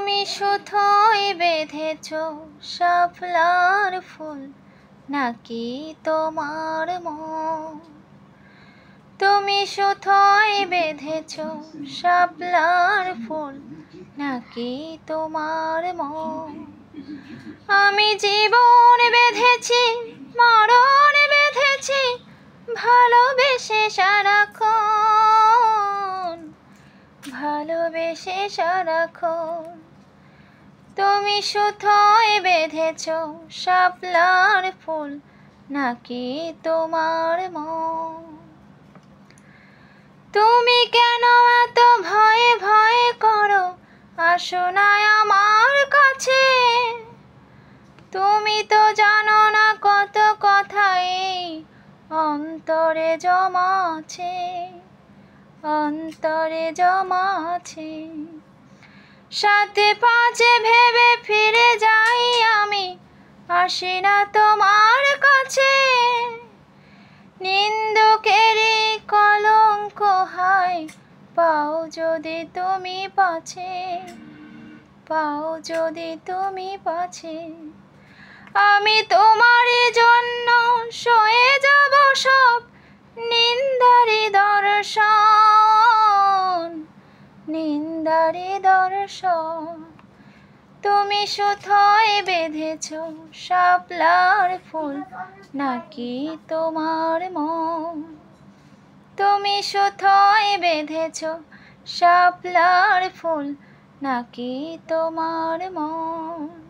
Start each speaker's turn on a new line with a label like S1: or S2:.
S1: তুমি সুতোয় বেঁধেছ শাপলার ফুল নাকি তোমার মন? তুমি সুতোয় বেঁধেছ শাপলার ফুল নাকি তোমার মন? আমি জীবন বেঁধেছি, মরণ বেঁধেছি, ভালোবেসে সারাক্ষণ, ভালোবেসে সারাক্ষণ। তুমি সুতোয় বেঁধেছ শাপলার ফুল নাকি তোমার মন? তুমি কেন এত ভয়ে ভয়ে করো, আসো না আমার কাছে। তুমি তো জানো না কত কথা এই অন্তরে জমা আছে, অন্তরে জমা আছে। সাথে পাঁচে ভেবে ফিরে যাই আমি, আসি না তোমার কাছে। নিন্দুকেরই কলঙ্ক হায়, পাও যদি তুমি পাছে, পাও যদি তুমি পাছে। আমি তোমারই জন্য সয়ে যাব সব নিন্দারি দর্শন, নিন্দারি দর্শন। তুমি সুতোয় বেঁধেছ শাপলার ফুল নাকি তোমার মন? তুমি সুতোয় বেঁধেছ শাপলার ফুল নাকি তোমার মন?